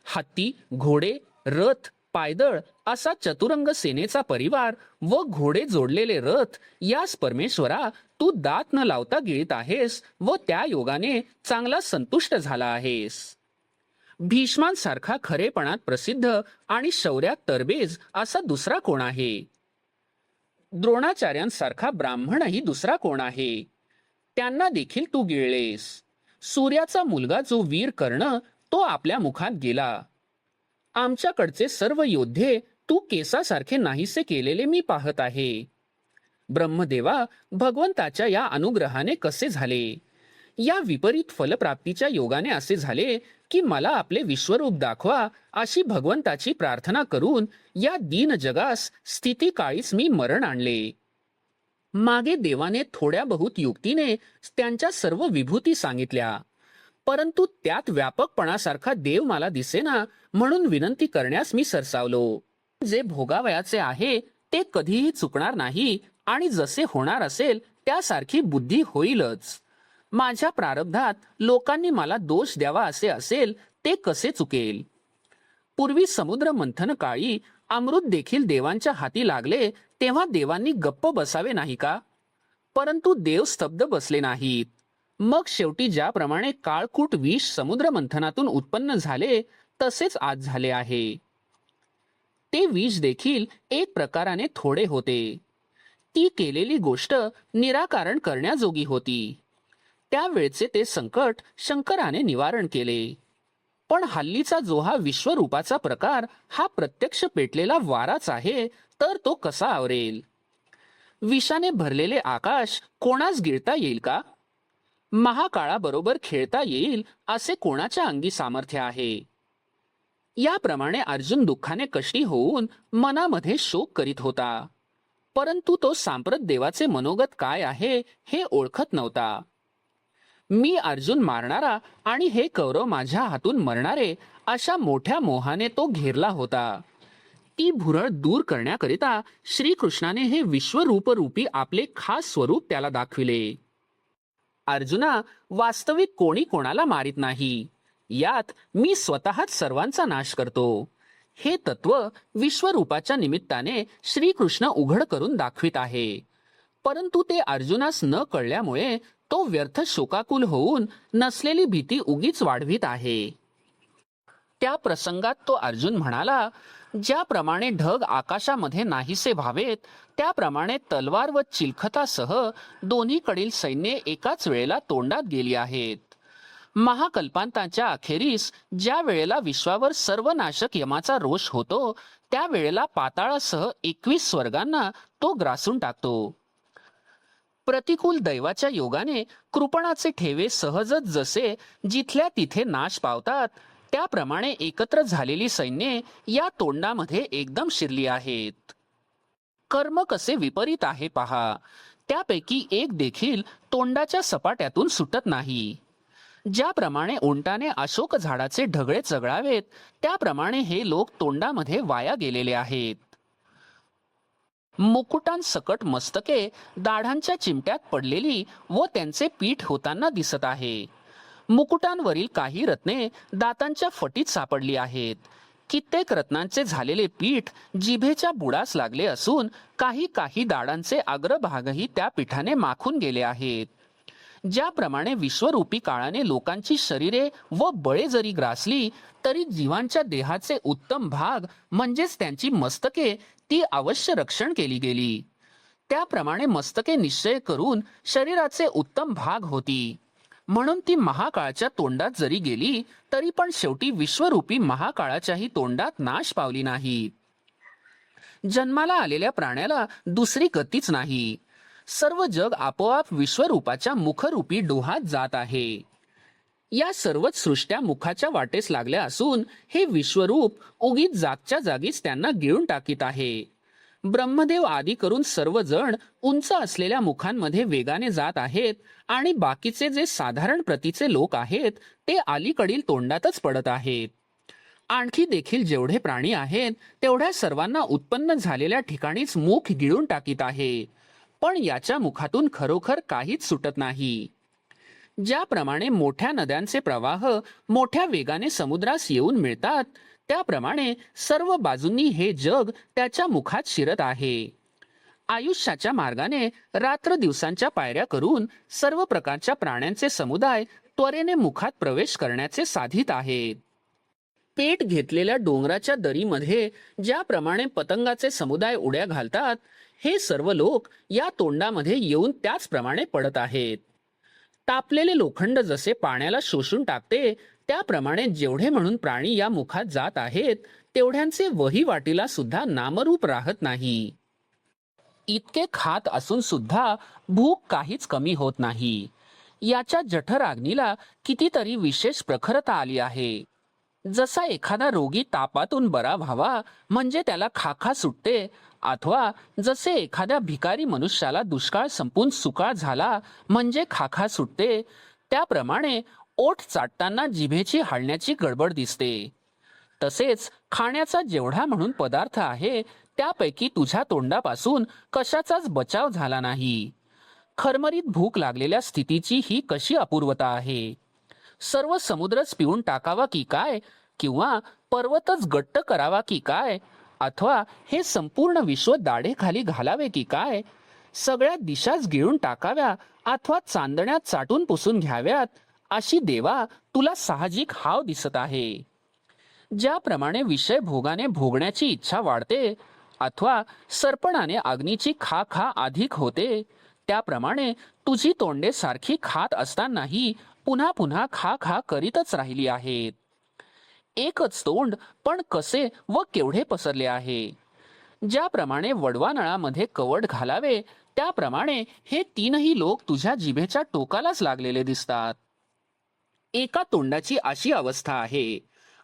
हत्ती, घोडे, रथ पायदळ असा चतुरंग सेनेचा परिवार व घोडे जोडलेले रथ, यास परमेश्वरा तू दात न लावता गिळीत आहेस व त्या योगाने चांगला संतुष्ट झाला आहेस. भीष्मांसारखा खरेपणात प्रसिद्ध आणि शौर्यात तरबेज असा दुसरा कोण आहे? द्रोणाचार्यांसारखा ब्राह्मणही दुसरा कोण आहे? त्यांना देखील तू गिळलेस. सूर्याचा मुलगा जो वीर कर्ण तो आपल्या मुखात गेला. आमच्याकडचे सर्व योद्धे तू केसासारखे नाहीसे केलेले मी पाहत आहे. ब्रह्मदेवा, भगवंताच्या या अनुग्रहाने कसे झाले? या विपरीत फलप्राप्तीच्या योगाने असे झाले की मला आपले विश्वरूप दाखवा अशी भगवंताची प्रार्थना करून या दीन जगास स्थिती काळीच मी मरण आणले. मागे देवाने थोड्या बहुत युक्तीने त्यांच्या सर्व विभूती सांगितल्या, परंतु त्यात व्यापकपणासारखा देव मला दिसेना, म्हणून विनंती करण्यास मी सरसावलो. जे भोगावयाचे आहे ते कधीही चुकणार नाही आणि जसे होणार असेल त्यासारखी बुद्धी होईलच. माझ्या प्रारब्धात लोकांनी मला दोष द्यावा असे असेल ते कसे चुकेल? पूर्वी समुद्र मंथन काळी अमृत देखील देवांच्या हाती लागले तेव्हा देवांनी गप्प बसावे नाही का? परंतु देव स्तब्ध बसले नाहीत. मग शेवटी ज्याप्रमाणे काळकूट विष समुद्र मंथनातून उत्पन्न झाले तसेच आज झाले आहे. ते विष देखील एक प्रकाराने थोडे होते. ती केलेली गोष्ट निराकरण करण्याजोगी होती. त्यावेळचे ते संकट शंकराने निवारण केले. पण हल्लीचा जो हा विश्वरूपाचा प्रकार हा प्रत्यक्ष पेटलेला वाराच आहे, तर तो कसा आवरेल? विषाने भरलेले आकाश कोणास गिळता येईल का? महाकाळाबरोबर खेळता येईल असे कोणाच्या अंगी सामर्थ्य आहे? याप्रमाणे अर्जुन दुःखाने कष्टी होऊन मनामध्ये शोक करीत होता, परंतु तो सांप्रत देवाचे मनोगत काय आहे हे ओळखत नव्हता. मी अर्जुन मारणारा आणि हे कौरव माझ्या हातून मरणारे अशा मोठ्या मोहाने तो घेरला होता. ती भुरळ दूर करण्याकरिता श्रीकृष्णाने हे विश्वरूपरूपी आपले खास स्वरूप त्याला दाखविले. अर्जुना, वास्तविक कोणी कोणाला मारित नाही. यात मी स्वतःच सर्वांचा नाश करतो. हे तत्व विश्वरूपाच्या निमित्ताने श्रीकृष्ण उघड करून दाखवित आहे. परंतु ते अर्जुनास न कळल्यामुळे तो व्यर्थ शोकाकुल होऊन नसलेली भीती उगीच वाढवित आहे. त्या प्रसंगात तो अर्जुन म्हणाला, ज्याप्रमाणे ढग आकाशामध्ये नाहीसे व्हावेत त्याप्रमाणे तलवार व चिलखतासह दोन्हीकडील सैन्ये एकाच वेळेला तोंडात गेली आहेत. महाकल्पांताच्या अखेरीस ज्या वेळेला विश्वावर सर्वनाशक यमाचा रोष होतो त्या वेळेला पाताळासह 21 स्वर्गांना तो ग्रासून टाकतो. प्रतिकूल दैवाच्या योगाने कृपणाचे ठेवे सहजच जसे जिथल्या तिथे नाश पावतात त्याप्रमाणे एकत्र झालेली सैन्ये या तोंडामध्ये एकदम शिरली आहेत. कर्म कसे विपरीत आहे पहा. त्यापैकी एक देखील तोंडाच्या सपाट्यातून सुटत नाही. ज्याप्रमाणे उंटाने अशोक झाडाचे ढगळे चगळावेत त्याप्रमाणे हे लोक तोंडामध्ये वाया गेलेले आहेत. मुकुटांसकट मस्तके दाढांच्या चिमट्यात पडलेली व त्यांचे पीठ होताना दिसत आहे. मुकुटांवरील काही रत्ने दातांच्या फटीत सापडली आहेत. कित्येक रत्नांचे झालेले पीठ जिभेच्या बुडास लागले असून काही काही दाडांचे अग्रभागही त्या पीठाने माखून गेले आहेत. ज्याप्रमाणे विश्वरूपी काळाने लोकांची शरीरे व बळे जरी ग्रासली तरी जीवांच्या देहाचे उत्तम भाग म्हणजेच त्यांची मस्तके ती अवश्य रक्षण केली गेली. त्याप्रमाणे मस्तके निश्चय करून शरीराचे उत्तम भाग होती, म्हणून ती महाकाळाच्या तोंडात जरी गेली तरी पण शेवटी विश्वरूपी महाकाळाच्याही तोंडात नाश पावली नाही. जन्माला आलेल्या प्राण्याला दुसरी गतीच नाही. सर्व जग आपोआप विश्वरूपाच्या मुखरूपी डोहात जात आहे. या सर्वच सृष्ट्या मुखाच्या वाटेस लागल्या असून हे विश्वरूप उगीच जागच्या जागीच त्यांना गिळून टाकीत आहे. ब्रह्मदेव आदी करून सर्वजण उंच असलेल्या मुखांमध्ये वेगाने जात आहेत आणि बाकीचे जे साधारण प्रतीचे लोक आहेत ते अलीकडील तोंडातच पडत आहेत. आणखी देखील जेवढे प्राणी आहेत तेवढ्या सर्वांना उत्पन्न झालेल्या ठिकाणीच मुख गिळून टाकीत आहे, पण याच्या मुखातून खरोखर काहीच सुटत नाही. ज्याप्रमाणे मोठ्या नद्यांचे प्रवाह मोठ्या वेगाने समुद्रास येऊन मिळतात त्याप्रमाणे सर्व बाजूंनी हे जग त्याच्या मुखात शिरत आहे. आयुष्याच्या मार्गाने रात्र दिवसांच्या पायऱ्या करून सर्व प्रकारच्या प्राण्यांचे समुदाय त्वरेने मुखात प्रवेश करण्याचे साधित आहेत. पेट घेतलेल्या डोंगराच्या दरीमध्ये ज्याप्रमाणे पतंगाचे समुदाय उड्या घालतात, हे सर्व लोक या तोंडामध्ये येऊन त्याचप्रमाणे पडत आहेत. तापलेले लोखंड जसे पाण्याला शोषून टाकते, त्याप्रमाणे जेवढे म्हणून प्राणी या मुखात जात आहेत, तेवढ्यांचे वहिवाटीला सुद्धा नामरूप राहत नाही. इतके खात असून सुद्धा भूक काहीच कमी होत नाही. याच्या जठर अग्नीला कितीतरी विशेष प्रखरता आली आहे. जसा एखादा रोगी तापातून बरा व्हावा म्हणजे त्याला खाखा सुटते, अथवा जसे एखाद्या भिकारी मनुष्याला दुष्काळ संपून सुकाळ झाला म्हणजे खाखा सुटते, त्याप्रमाणे ओठ चाटताना जिभेची हलण्याची गडबड दिसते. तसेच खाण्याचा जेवढा म्हणून पदार्थ आहे, त्यापैकी तुझ्या तोंडापासून कशाचाच बचाव झाला नाही. खरमरीत भूक लागलेल्या स्थितीची ही कशी अपूर्वता आहे. सर्व समुद्रच पिऊन टाकावा की काय, किंवा पर्वतच गट्ट करावा की काय, अथवा हे संपूर्ण विश्व दाढेखाली घालावे की काय, सगळ्या दिशाच गिळून टाकाव्या अथवा चांदण्यात चाटून पुसून घ्याव्यात, अशी देवा तुला साहजिक हाव दिसत आहे. ज्याप्रमाणे विषय भोगाने भोगण्याची इच्छा वाढते, अथवा सर्पणाने अग्नीची खा खा अधिक होते, त्याप्रमाणे तुझी तोंडे सारखी खात असतानाही पुन्हा पुन्हा खा खा करीतच राहिली आहेत. एकच तोंड पण कसे व केवढे पसरले आहे. ज्याप्रमाणे वडवा नळामध्ये कवड घालावे, त्याप्रमाणे हे तीनही लोक तुझ्या जिभेच्या टोकालाच लागलेले दिसतात. एका तोंडाची अशी अवस्था आहे.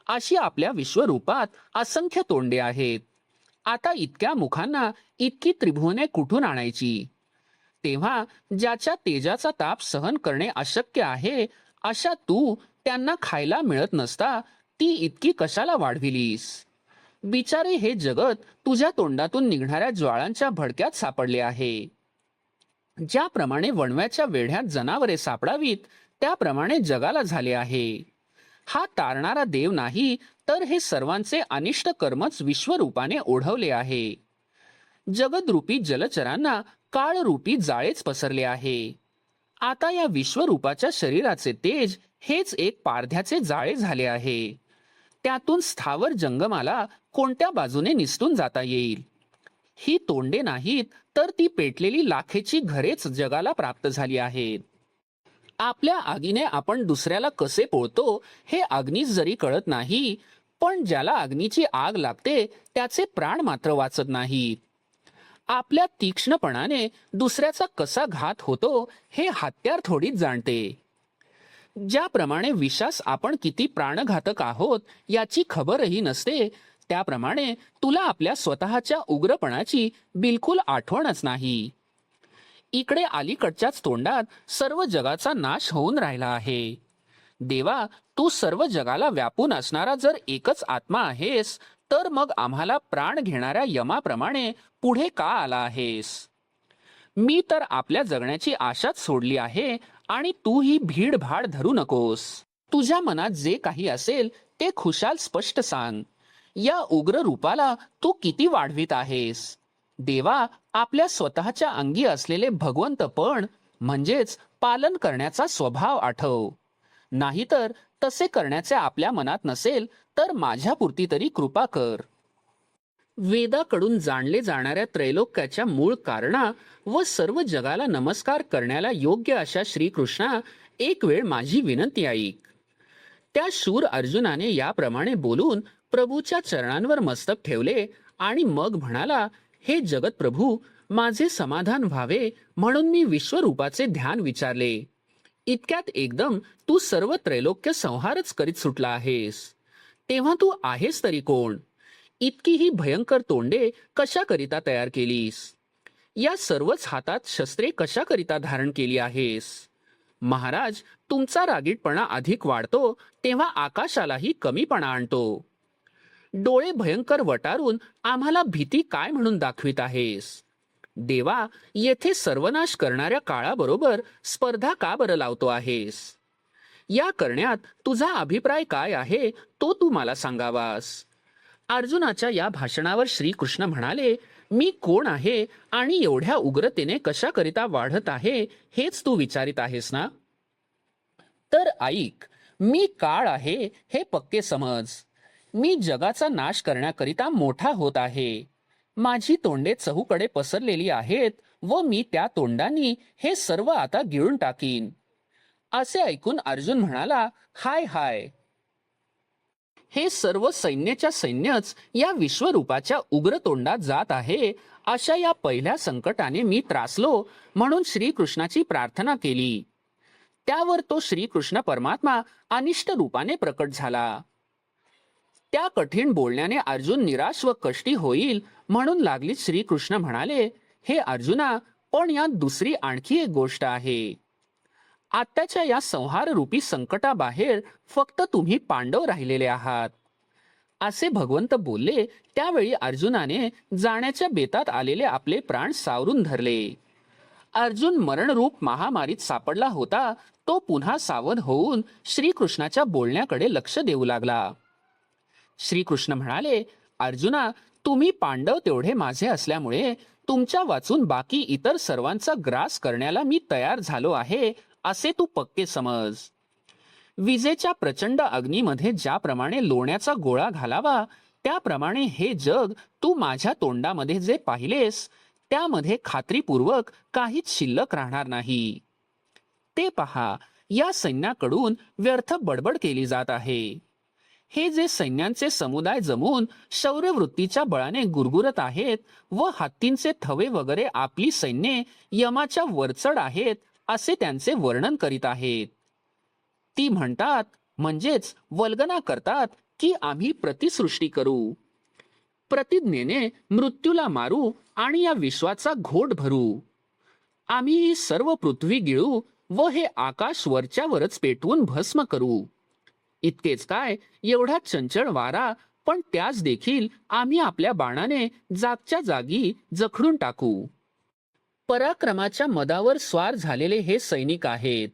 अशी आपल्या विश्वरूपात असंख्य तोंडे आहेत. आता इतक्या मुखांना इतकी त्रिभुवने कुठून आणायची. तेव्हा ज्याच्या तेजाचा ताप सहन करणे अशक्य आहे, अशा तू त्यांना खायला मिळत नसता ती इतकी कशाला वाढविलीस. बिचारे हे जगत तुझ्या तोंडातून निघणाऱ्या ज्वाळांच्या भडक्यात सापडले आहे. ज्याप्रमाणे वणव्याच्या वेढ्यात जनावरे सापडावीत, त्याप्रमाणे जगाला झाले आहे. हा तारणारा देव नाही, तर हे सर्वांचे अनिष्ट कर्मच विश्वरूपाने ओढवले आहे. जगदरूपी जलचरांना काळरूपी जाळेच पसरले आहे. आता या विश्वरूपाच्या शरीराचे तेज हेच एक पारध्याचे जाळे झाले आहे. त्यातून स्थावर जंगमाला कोणत्या बाजूने निसटून जाता येईल. ही तोंडे नाहीत, तर ती पेटलेली लाखेची घरेच जगाला प्राप्त झाली आहेत. आपल्या आगीने आपण दुसऱ्याला कसे पोळतो हे अग्नीस जरी कळत नाही, पण ज्याला अग्नीची आग लागते त्याचे प्राण मात्र वाचत नाहीत. आपल्या तीक्ष्णपणाने दुसऱ्याचा कसा घात होतो हे हत्यार थोडीच जाणते. ज्याप्रमाणे विषास आपण किती प्राणघातक आहोत याची खबरही नसते, त्याप्रमाणे तुला आपल्या स्वतःच्या उग्रपणाची बिलकुल आठवणच नाही. इकडे अलीकडच्याच तोंडात सर्व जगाचा नाश होऊन राहिला आहे. देवा, तू सर्व जगाला व्यापून असणारा जर एकच आत्मा आहेस, तर मग आम्हाला प्राण घेणाऱ्या यमाप्रमाणे पुढे का आला आहेस. मी तर आपल्या जगण्याची आशाच सोडली आहे, आणि तू ही भीडभाड धरू नकोस. तुझ्या मनात जे काही असेल ते खुशाल स्पष्ट सांग. या उग्र रूपाला तू किती वाढवीत आहेस. देवा, आपल्या स्वतःच्या अंगी असलेले भगवंतपण म्हणजेच पालन करण्याचा स्वभाव आठव. नाहीतर तसे करण्याचे आपल्या मनात नसेल तर माझ्यापुरती तरी कृपा कर. वेदाकडून जाणले जाणाऱ्या त्रैलोक्याच्या मूळ कारणा व सर्व जगाला नमस्कार करण्याला योग्य अशा श्रीकृष्णा, एक वेळ माझी विनंती ऐक. त्या शूर अर्जुनाने याप्रमाणे बोलून प्रभूच्या चरणांवर मस्तक ठेवले आणि मग म्हणाला, हे जगत प्रभू, माझे समाधान व्हावे म्हणून मी विश्वरूपाचे ध्यान विचारले. इतक्यात एकदम तू सर्व त्रैलोक्य संहारच करीत सुटला आहेस. तेव्हा तू आहेस तरी कोण. इतकी ही भयंकर तोंडे कशाकरिता तयार केलीस. या सर्वच हातात शस्त्रे कशाकरिता धारण केली आहेस. महाराज, तुमचा रागीटपणा अधिक वाढतो तेव्हा आकाशालाही कमीपणा आणतो. डोळे भयंकर वटारून आम्हाला भीती काय म्हणून दाखवित आहेस. देवा, येथे सर्वनाश करणाऱ्या काळाबरोबर स्पर्धा का बरं लावतो आहेस. या करण्यात तुझा अभिप्राय काय आहे तो तू मला सांगावास. अर्जुनाच्या या भाषणावर श्रीकृष्ण म्हणाले, मी कोण आहे आणि एवढ्या उग्रतेने कशाकरिता वाढत आहे हेच तू विचारित आहेस ना? तर ऐक, मी काळ आहे हे पक्के समज. मी जगाचा नाश करण्याकरिता मोठा होत आहे. माझी तोंडे चहूकडे पसरलेली आहेत व मी त्या तोंडांनी हे सर्व आता गिळून टाकीन. असे ऐकून अर्जुन म्हणाला, हाय हाय. हे सर्व सैन्याच्या सैन्यच या विश्वरूपाच्या उग्र तोंडात जात आहे. अशा या पहिल्या संकटाने मी त्रासलो म्हणून श्रीकृष्णाची प्रार्थना केली. त्यावर तो श्रीकृष्ण परमात्मा अनिष्ट रूपाने प्रकट झाला. त्या कठीण बोलण्याने अर्जुन निराश व कष्टी होईल म्हणून लागलीच श्रीकृष्ण म्हणाले, हे अर्जुना, पण यात दुसरी आणखी एक गोष्ट आहे. आत्ताच्या या संहार रूपी संकटाबाहेर फक्त तुम्ही पांडव राहिलेले आहात. असे भगवंत बोलले. त्यावेळी अर्जुनाने जाण्याच्या बेतात आलेले आपले प्राण सावरून धरले. अर्जुन मरणरूप महामारीत सापडला होता. तो पुन्हा सावध होऊन श्रीकृष्णाच्या बोलण्याकडे लक्ष देऊ लागला. श्रीकृष्ण म्हणाले, अर्जुना, तुम्ही पांडव तेवढे माझे असल्यामुळे तुमच्या वाचून बाकी इतर सर्वांचा ग्रास करण्याला मी तयार झालो आहे असे तू पक्के समज. विजेच्या प्रचंड अग्नीमध्ये ज्याप्रमाणे लोण्याचा गोळा घालावा त्याप्रमाणे हे जग तू माझ्या तोंडामध्ये जे पाहिलेस त्यामध्ये खात्रीपूर्वक काहीच शिल्लक राहणार नाही. ते पहा, या सैन्याकडून व्यर्थ बडबड केली जात आहे. हे जे सैन्यांचे समुदाय जमून शौर्यवृत्तीच्या बळाने गुरगुरत आहेत व हत्तींचे थवे वगैरे आपली सैन्ये यमाच्या वरचढ आहेत असे त्यांचे वर्णन करीत आहेत. ती म्हणतात म्हणजेच वल्गना करतात की आम्ही प्रतिसृष्टी करू, प्रतिज्ञेने मृत्यूला मारू आणि या विश्वाचा घोट भरू. आम्ही ही सर्व पृथ्वी गिळू व हे आकाश वरच्यावरच पेटवून भस्म करू. इतकेच काय, एवढा चंचल वारा पण त्याच देखील आम्ही आपल्या बाणाने जागच्या जागी जखडून टाकू. पराक्रमाच्या मदावर स्वार झालेले हे सैनिक आहेत.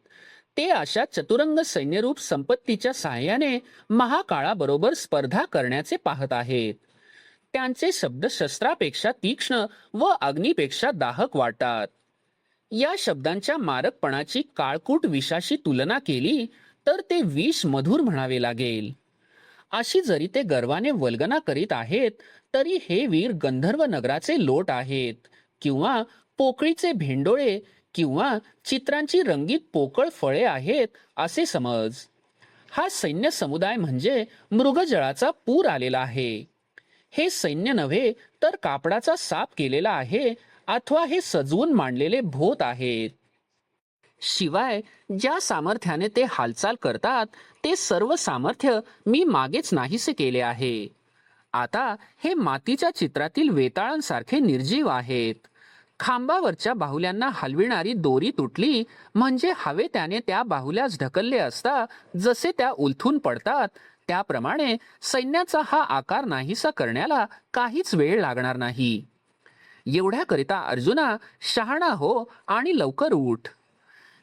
ते अशा चतुरंग सैन्यरूप संपत्तीच्या सहाय्याने महाकाळाबरोबर स्पर्धा करण्याचे पाहत आहेत. त्यांचे शब्द शस्त्रापेक्षा तीक्ष्ण व अग्नीपेक्षा दाहक वाटतात. या शब्दांच्या मारकपणाची काळकूट विषाशी तुलना केली तर ते विष मधुर म्हणावे लागेल. अशी जरी ते गर्वाने वल्गना करीत आहेत तरी हे वीर गंधर्व नगराचे लोट आहेत किंवा पोकळीचे भेंडोळे किंवा चित्रांची रंगीत पोकळ फळे आहेत असे समज. हा सैन्य समुदाय म्हणजे मृगजळाचा पूर आलेला आहे. हे सैन्य नव्हे तर कापडाचा साप केलेला आहे अथवा हे सजवून मांडलेले भोत आहेत. शिवाय ज्या सामर्थ्याने ते हालचाल करतात ते सर्व सामर्थ्य मी मागेच नाहीसे केले आहे. आता हे मातीच्या चित्रातील वेताळांसारखे निर्जीव आहेत. खांबावरच्या बाहुल्यांना हलविणारी दोरी तुटली म्हणजे हवे त्याने त्या बाहुल्यास ढकलले असता जसे त्या उलथून पडतात त्याप्रमाणे सैन्याचा हा आकार नाहीसा करण्याला काहीच वेळ लागणार नाही. एवढ्याकरिता अर्जुना, शहाणा हो आणि लवकर उठ.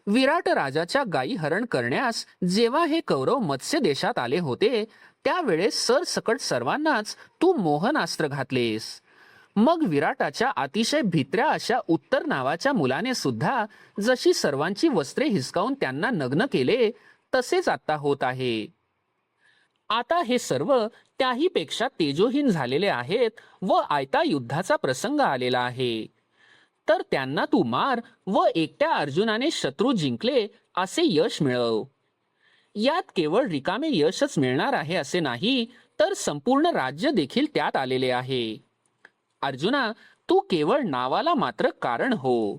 विराट राजाच्या गायी हरण करण्यास जेव्हा हे कौरव मत्स्य देशात आले होते त्यावेळेस सरसकट सर्वांनाच तू मोहनास्त्र घातलेस. मग विराटाच्या अतिशय भित्र्या अशा उत्तर नावाच्या मुलाने सुद्धा जशी सर्वांची वस्त्रे हिसकावून त्यांना नग्न केले तसेच आता होत आहे. आता हे सर्व त्याहीपेक्षा तेजोहीन झालेले आहेत व आयता युद्धाचा प्रसंग आलेला आहे. तर त्यांना तू मार व एकट्या अर्जुनाने शत्रू जिंकले असे यश मिळव. यात केवळ रिकामे यशच मिळणार आहे असे नाही तर संपूर्ण राज्य देखील त्यात आलेले आहे. अर्जुना, तू केवळ नावाला मात्र कारण हो.